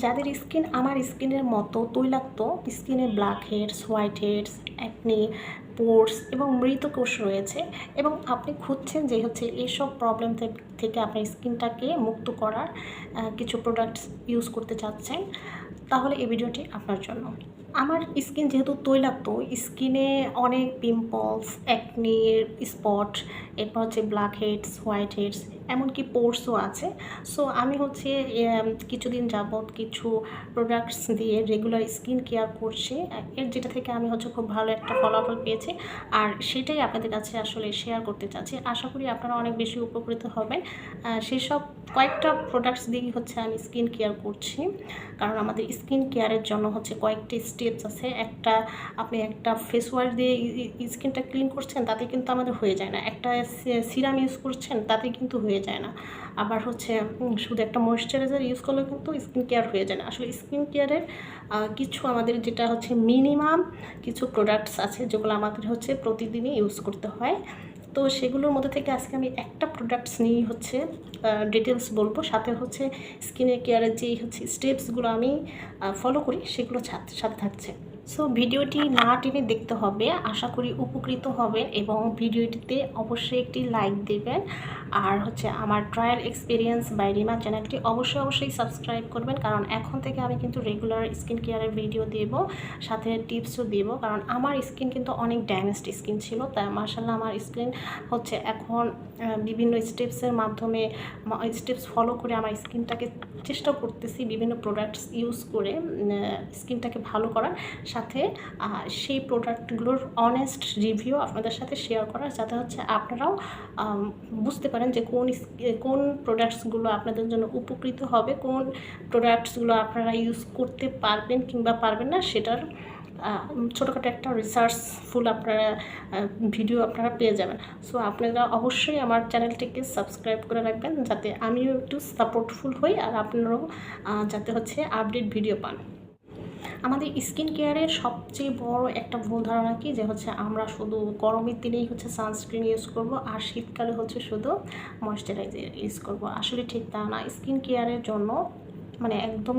যাদের স্কিন আমার স্কিনের মতো তৈলাক্ত, স্কিনে blackheads, whiteheads, acne, pores এবং মৃত কোষ রয়েছে এবং আপনি খুঁজছেন যে হচ্ছে এইসব প্রবলেম থেকে আপনার স্কিনটাকে মুক্ত করার কিছু প্রোডাক্টস ইউজ করতে চাচ্ছেন, তাহলে এই ভিডিওটি আপনার জন্য। আমার স্কিন যেহেতু তৈলাক্ত, স্কিনে অনেক পিম্পলস, অ্যাকনির স্পট, এরপর হচ্ছে ব্ল্যাক হেডস, হোয়াইট হেডস, এমনকি পোর্সও আছে। সো আমি হচ্ছে কিছুদিন যাবৎ কিছু প্রোডাক্টস দিয়ে রেগুলার স্কিন কেয়ার করছি, এর যেটা থেকে আমি হচ্ছে খুব ভালো একটা ফলাফল পেয়েছি, আর সেটাই আপনাদের কাছে আসলে শেয়ার করতে চাচ্ছি। আশা করি আপনারা অনেক বেশি উপকৃত হবেন। সেসব কয়েকটা প্রোডাক্টস দিয়েই হচ্ছে আমি স্কিন কেয়ার করছি, কারণ আমাদের স্কিন কেয়ারের জন্য হচ্ছে কয়েকটি স্টেপস আছে। আপনি একটা ফেস ওয়াশ দিয়ে স্কিনটা ক্লিন করছেন, তাতে কিন্তু আমাদের হয়ে যায় না। একটা সিরাম ইউজ করছেন, তাতে কিন্তু হয়ে যায় না। আবার হচ্ছে শুধু একটা ময়েশ্চারাইজার ইউজ করলেও কিন্তু স্কিন কেয়ার হয়ে যায় না। আসলে স্কিন কেয়ারের কিছু আমাদের যেটা হচ্ছে মিনিমাম কিছু প্রোডাক্টস আছে, যেগুলো আমাদের হচ্ছে প্রতিদিনই ইউজ করতে হয়। তো সেগুলোর মধ্যে থেকে আজকে আমি একটা প্রোডাক্টস নিয়েই হচ্ছে ডিটেলস বলবো, সাথে হচ্ছে স্কিনের কেয়ারের যেই হচ্ছে স্টেপসগুলো আমি ফলো করি সেগুলো সাথে থাকছে। সো ভিডিওটি না টেনে দেখতে হবে, আশা করি উপকৃত হবেন এবং ভিডিওটিতে অবশ্যই একটি লাইক দেবেন। আর হচ্ছে আমার ট্রায়াল এক্সপিরিয়েন্স বাই রিমা চ্যানেলটি অবশ্যই সাবস্ক্রাইব করবেন, কারণ এখন থেকে আমি কিন্তু রেগুলার স্কিন কেয়ারের ভিডিও দেব, সাথে টিপসও দেব। কারণ আমার স্কিন কিন্তু অনেক ড্যামেজড স্কিন ছিল, তাই মাশাআল্লাহ আমার স্কিন হচ্ছে এখন বিভিন্ন স্টেপসের মাধ্যমে স্টেপস ফলো করে আমার স্কিনটাকে চেষ্টা করতেছি বিভিন্ন প্রোডাক্টস ইউজ করে স্কিনটাকে ভালো করার, সাথে সেই প্রোডাক্টগুলোর অনেস্ট রিভিউ আপনাদের সাথে শেয়ার করার, যাতে হচ্ছে আপনারাও বুঝতে পারেন যে কোন প্রোডাক্টসগুলো আপনাদের জন্য উপকৃত হবে, কোন প্রোডাক্টসগুলো আপনারা ইউজ করতে পারবেন কিংবা পারবেন না, সেটার ছোটোখাটো একটা রিসার্চফুল আপনারা ভিডিও আপনারা পেয়ে যাবেন। সো আপনারা অবশ্যই আমার চ্যানেলটিকে সাবস্ক্রাইব করে রাখবেন, যাতে আমিও একটু সাপোর্টফুল হই আর আপনারাও যাতে হচ্ছে আপডেট ভিডিও পান। আমাদের স্কিন কেয়ারের সবচেয়ে বড় একটা ভুল ধারণা কি, যে হচ্ছে আমরা শুধু গরমের দিনেই হচ্ছে সানস্ক্রিন ইউজ করব আর শীতকালে হচ্ছে শুধু ময়েশ্চারাইজার ইউজ করব। আসলে ঠিক তা না। স্কিন কেয়ারের জন্য মানে একদম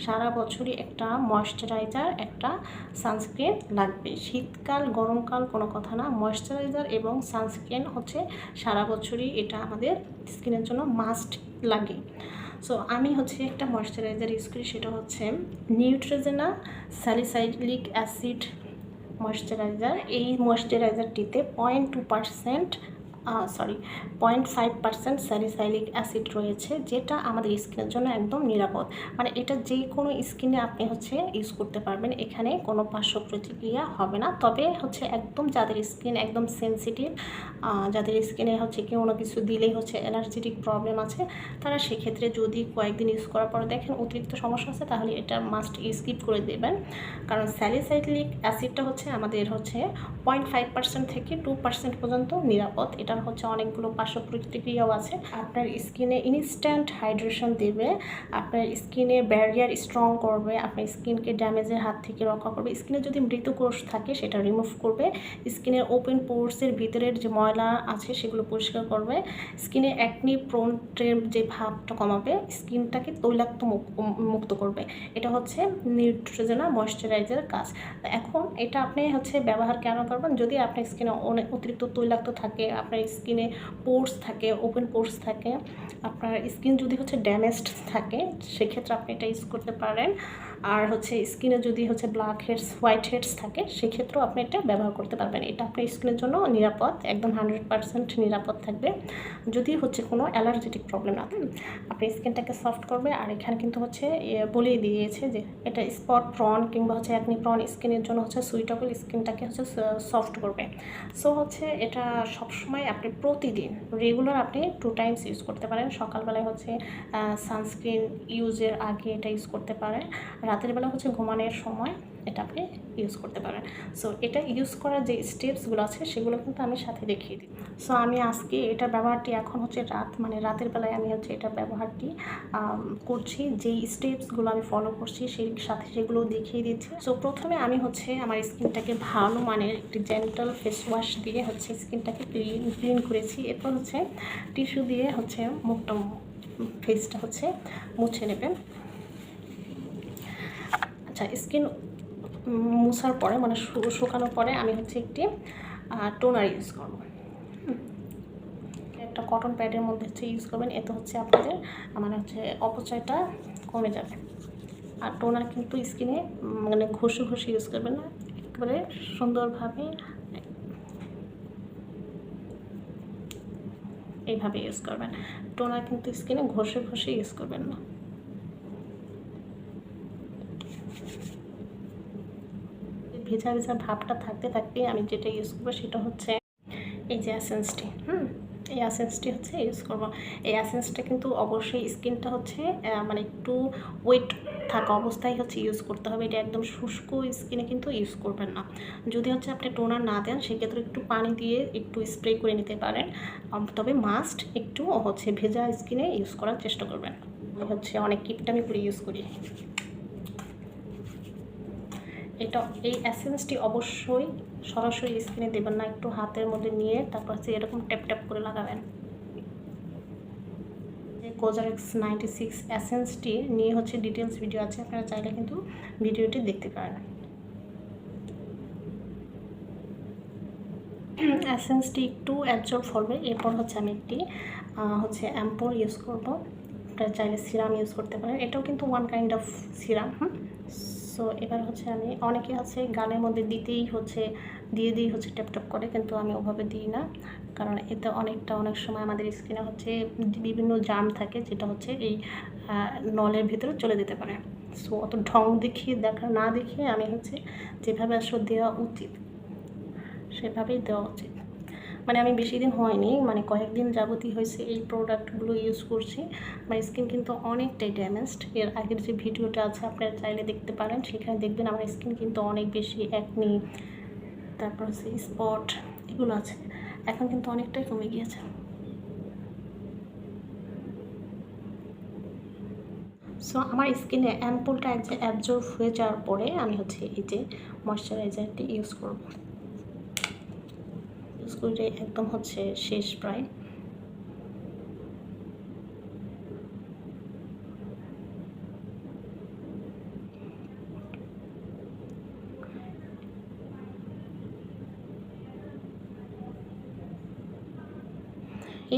সারা বছরই একটা ময়েশ্চারাইজার, একটা সানস্ক্রিন লাগবে। শীতকাল গরমকাল কোনো কথা না, ময়েশ্চারাইজার এবং সানস্ক্রিন হচ্ছে সারা বছরই এটা আমাদের স্কিনের জন্য মাস্ট লাগে। সো আমি হচ্ছে একটা ময়েশ্চারাইজার ইউজ করি, সেটা হচ্ছে নিউট্রিজেনা স্যালিসাইলিক অ্যাসিড ময়েশ্চারাইজার। এই ময়েশ্চারাইজারটিতে 0.5% স্যালিসাইলিক অ্যাসিড রয়েছে, যেটা আমাদের স্কিনের জন্য একদম নিরাপদ। মানে এটা যে কোনো স্কিনে আপনি হচ্ছে ইউজ করতে পারবেন, এখানে কোনো পার্শ্ব প্রতিক্রিয়া হবে না। তবে হচ্ছে একদম যাদের স্কিন একদম সেন্সিটিভ, যাদের স্কিনে হচ্ছে কোনো কিছু দিলেই হচ্ছে অ্যালার্জেটিক প্রবলেম আছে, তারা সেক্ষেত্রে যদি কয়েকদিন ইউজ করার পর দেখেন অতিরিক্ত সমস্যা আছে, তাহলে এটা মাস্ট স্কিপ করে দেবেন। কারণ স্যালিসাইলিক অ্যাসিডটা হচ্ছে আমাদের হচ্ছে 0.5% থেকে 2% পর্যন্ত নিরাপদ। এটার হচ্ছে অনেকগুলো পার্শ্ব প্রতিক্রিয়াও আছে। আপনার স্কিনে ইনস্ট্যান্ট হাইড্রেশন দেবে, আপনার স্কিনের ব্যারিয়ার স্ট্রং করবে, আপনার স্কিনকে ড্যামেজের হাত থেকে রক্ষা করবে, স্কিনে যদি মৃত কোষ থাকে সেটা রিমুভ করবে, স্কিনের ওপেন পোর্সের ভিতরের যে ময়লা আছে সেগুলো পরিষ্কার করবে, স্কিনে অ্যাকনি প্রোন যে ভাবটা কমাবে, স্কিনটাকে তৈলাক্ত মুক্ত করবে। এটা হচ্ছে নিউট্রিজেনা ময়েশ্চারাইজারের কাজ। এখন এটা আপনি হচ্ছে ব্যবহার কেন করবেন? যদি আপনার স্কিনে অনেক অতিরিক্ত তৈলাক্ত থাকে, আপনার স্কিনে পোর্স থাকে, ওপেন পোর্স থাকে, আপনার স্কিন যদি হচ্ছে ড্যামেজড থাকে, সেক্ষেত্রে আপনি এটা ইউজ করতে পারেন। আর হচ্ছে স্কিনে যদি হচ্ছে ব্ল্যাক হেডস, হোয়াইট হেডস থাকে, সেক্ষেত্রেও আপনি এটা ব্যবহার করতে পারবেন। এটা আপনার স্কিনের জন্য নিরাপদ, একদম 100% নিরাপদ থাকবে, যদি হচ্ছে কোনো অ্যালার্জেটিক প্রবলেম না থাকে। আপনি স্কিনটাকে সফট করবে। আর এখানে কিন্তু হচ্ছে বলেই দিয়েছে যে এটা স্পট প্রন কিংবা হচ্ছে অ্যাকনি প্রন স্কিনের জন্য হচ্ছে সুইটেবল, স্কিনটাকে হচ্ছে সফট করবে। সো হচ্ছে এটা সবসময় আপনি প্রতিদিন রেগুলার আপনি 2 টাইমস ইউজ করতে পারেন। সকালবেলায় হচ্ছে সানস্ক্রিন ইউজের আগে এটা ইউজ করতে পারেন, রাতের বেলা হচ্ছে ঘুমানোর সময় এটা আপনি ইউজ করতে পারেন। সো এটা ইউজ করার যে স্টেপসগুলো আছে সেগুলো কিন্তু আমি সাথে দেখিয়ে দিই। সো আমি আজকে এটা ব্যবহারটি এখন হচ্ছে রাতের বেলায় আমি হচ্ছে এটা ব্যবহারটি করছি, যেই স্টেপসগুলো আমি ফলো করছি সেই সাথে সেগুলো দেখিয়ে দিচ্ছি। সো প্রথমে আমি হচ্ছে আমার স্কিনটাকে ভালো মানের একটি জেন্টাল ফেস ওয়াশ দিয়ে হচ্ছে স্কিনটাকে ক্লিন করেছি। এরপর হচ্ছে টিস্যু দিয়ে হচ্ছে ফেসটা হচ্ছে মুছে নেবেন। আচ্ছা, স্কিন মুছার পরে মানে শুকানোর পরে আমি হচ্ছে একটি টোনার ইউজ করব। একটা কটন প্যাডের মধ্যে হচ্ছে ইউজ করবেন, এতে হচ্ছে আপনাদের মানে হচ্ছে অপচয়টা কমে যাবে। আর টোনার কিন্তু স্কিনে মানে ঘষে ঘষে ইউজ করবেন না, একেবারে সুন্দরভাবে এইভাবে ইউজ করবেন। টোনার কিন্তু স্কিনে ঘষে ঘষে ইউজ করবেন না। ভেজা ভেজা ভাবটা থাকতে থাকতে আমি যেটা ইউজ করবো সেটা হচ্ছে এই যে এসেন্সটি। এই এসেন্সটি হচ্ছে ইউজ করব। এই এসেন্সটা কিন্তু অবশ্যই স্কিনটা হচ্ছে মানে একটু ওয়েট থাকা অবস্থায় হচ্ছে ইউজ করতে হবে। এটা একদম শুষ্ক স্কিনে কিন্তু ইউজ করবেন না। যদি হচ্ছে আপনি টোনার না দেন সেক্ষেত্রে একটু পানি দিয়ে একটু স্প্রে করে নিতে পারেন, তবে মাস্ট একটু হচ্ছে ভেজা স্কিনে ইউজ করার চেষ্টা করবেন। হচ্ছে অনেক কিপটামি করে ইউজ করি। এই এসেন্সটি অবশ্যই সরাসরি স্কিনে দেবেন না, একটু হাতের মধ্যে নিয়ে তারপর হচ্ছে এরকম ট্যাপ ট্যাপ করে লাগাবেন। কোজারেক্স 96 এসেন্সটি নিয়ে হচ্ছে ডিটেলস ভিডিও আছে, আপনারা চাইলে কিন্তু ভিডিওটি দেখতে পারেন। এসেন্সটি একটু অ্যাবজর্ব করবে। এরপর হচ্ছে আমি একটি হচ্ছে অ্যাম্পল ইউজ করব। আপনারা চাইলে সিরাম ইউজ করতে পারেন, এটাও কিন্তু one kind of serum. So এবার হচ্ছে আমি অনেকে আছে গালের মধ্যে দিয়েই হচ্ছে ট্যাপ ট্যাপ করে, কিন্তু আমি ওভাবে দিই না, কারণ এতে অনেক সময় আমাদের স্কিনে হচ্ছে বিভিন্ন জার্ম থাকে যেটা হচ্ছে এই নলের ভিতরে চলে যেতে পারে। সো অত ঢং না দেখিয়ে আমি হচ্ছে যেভাবে আসলে দেওয়া উচিত সেভাবেই দেওয়া উচিত। মানে আমি বেশি দিন হয়নি, মানে কয়েকদিন যাবতই হয়েছে এই প্রোডাক্টগুলো ইউজ করছি। আমার স্কিন কিন্তু অনেকটাই ড্যামেজড। এর আগের যে ভিডিওটা আছে আপনারা চাইলে দেখতে পারেন, সেখানে দেখবেন আমার স্কিন কিন্তু অনেক বেশি অ্যাকনি, তারপর হচ্ছে স্পট এগুলো আছে। এখন কিন্তু অনেকটাই কমে গিয়েছে। সো আমার স্কিনে অ্যাম্পুলটা অ্যাবজর্ব হয়ে যাওয়ার পরে আমি হচ্ছে এই যে ময়শ্চারাইজারটি ইউজ করব। ইউজ করে একদম হচ্ছে শেষ প্রায়।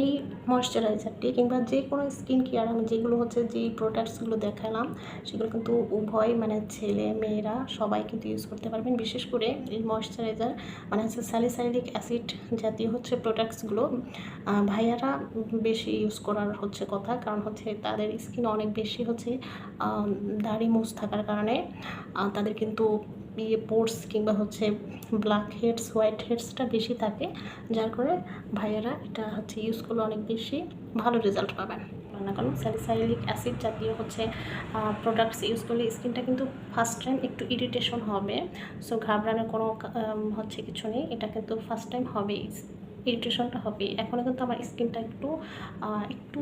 এই ময়শ্চারাইজারটি কিংবা যে কোনো স্কিন কেয়ার আমি যেগুলো হচ্ছে যেই প্রোডাক্টসগুলো দেখালাম সেগুলো কিন্তু উভয় মানে ছেলে মেয়েরা সবাই কিন্তু ইউজ করতে পারবেন। বিশেষ করে এই ময়শ্চারাইজার মানে হচ্ছে স্যালিসাইলিক অ্যাসিড জাতীয় হচ্ছে প্রোডাক্টসগুলো ভাইয়ারা বেশি ইউজ করার হচ্ছে কথা, কারণ হচ্ছে তাদের স্কিন অনেক বেশি হচ্ছে দাড়ি মুছ থাকার কারণে তাদের কিন্তু পোর্স কিংবা হচ্ছে ব্ল্যাক হেডস হোয়াইট হেডসটা বেশি থাকে, যার করে ভাইয়ারা এটা হচ্ছে ইউজ করলে অনেক বেশি ভালো রেজাল্ট পাবেন। না কারণ স্যালিসাইলিক অ্যাসিড জাতীয় হচ্ছে প্রোডাক্টস ইউজ করলে স্কিনটা কিন্তু ফার্স্ট টাইম একটু ইরিটেশন হবে। সো ঘাবড়ানোর কোনো হচ্ছে কিছু নেই, এটা কিন্তু ফার্স্ট টাইম হবেই, ইরিটেশনটা হবে। এখনও কিন্তু আমার স্কিনটা একটু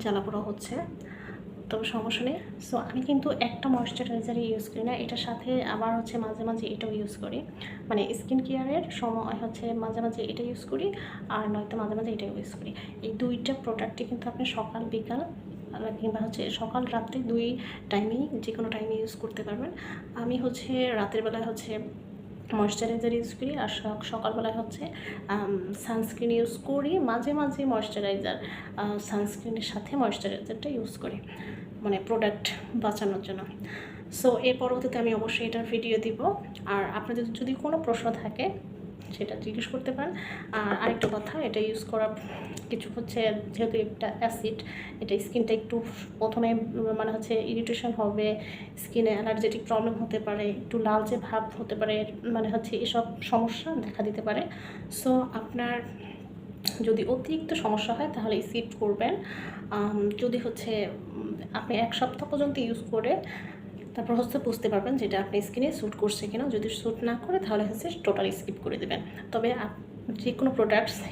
জ্বালাপোড়া হচ্ছে, তবে সমস্যা নেই। সো আমি কিন্তু একটা ময়শ্চারাইজারই ইউজ করি না, এটার সাথে আবার হচ্ছে মাঝে মাঝে এটাও ইউজ করি। মানে স্কিন কেয়ারের সময় হচ্ছে মাঝে মাঝে এটা ইউজ করি, আর নয়তো মাঝে মাঝে এটা ইউজ করি। এই দুইটা প্রোডাক্টই কিন্তু আপনি সকাল বিকাল কিংবা হচ্ছে সকাল রাত্রে দুই টাইমেই যে কোনো টাইমে ইউজ করতে পারবেন। আমি হচ্ছে রাতের বেলায় হচ্ছে ময়শ্চারাইজার ইউজ করি, আর সকালবেলায় হচ্ছে সানস্ক্রিন ইউজ করি। মাঝে মাঝে ময়শ্চারাইজার সানস্ক্রিনের সাথে ময়শ্চারাইজারটা ইউজ করি, মানে প্রোডাক্ট বাঁচানোর জন্য। সো এর পরবর্তীতে আমি অবশ্যই এটার ভিডিও দিব, আর আপনাদের যদি কোনো প্রশ্ন থাকে সেটা জিজ্ঞেস করতে পারেন। আর আরেকটা কথা, এটা ইউজ করার কিছু হচ্ছে যেহেতু একটা অ্যাসিড, এটা স্কিনটা একটু প্রথমে মানে হচ্ছে ইরিটেশন হবে, স্কিনে অ্যালার্জেটিক প্রবলেম হতে পারে, একটু লালচে ভাব হতে পারে, মানে হচ্ছে এসব সমস্যা দেখা দিতে পারে। সো আপনার যদি অতিরিক্ত সমস্যা হয় তাহলে স্কিপ করবেন। যদি হচ্ছে আপনি 1 সপ্তাহ পর্যন্ত ইউজ করে তারপর হচ্ছে বুঝতে পারবেন যেটা আপনি স্কিনে স্যুট করছে কিনা। যদি স্যুট না করে তাহলে হচ্ছে টোটালি স্কিপ করে দেবেন। তবে যে কোনো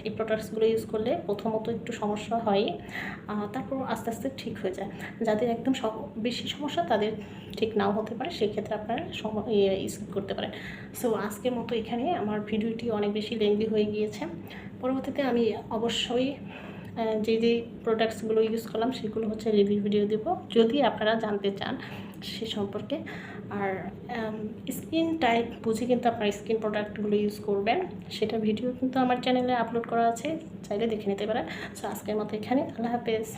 এই প্রোডাক্টসগুলো ইউজ করলে প্রথমত একটু সমস্যা হয়, তারপর আস্তে আস্তে ঠিক হয়ে যায়। যাদের একদম বেশি সমস্যা তাদের ঠিক নাও হতে পারে, সেক্ষেত্রে আপনারা স্কিপ করতে পারেন। সো আজকের মতো এখানে আমার ভিডিওটি অনেক বেশি লেংদি হয়ে গিয়েছে। পরবর্তীতে আমি অবশ্যই যে যে প্রোডাক্টসগুলো ইউজ করলাম সেগুলো হচ্ছে রিভিউ ভিডিও দেব যদি আপনারা জানতে চান সে সম্পর্কে। আর স্কিন টাইপ বুঝে কিন্তু আপনার স্কিন প্রোডাক্টগুলো ইউজ করবেন, সেটা ভিডিও কিন্তু আমার চ্যানেলে আপলোড করা আছে, চাইলে দেখে নিতে পারেন। সো আজকের মতো এখানে, আল্লাহ হাফেজ।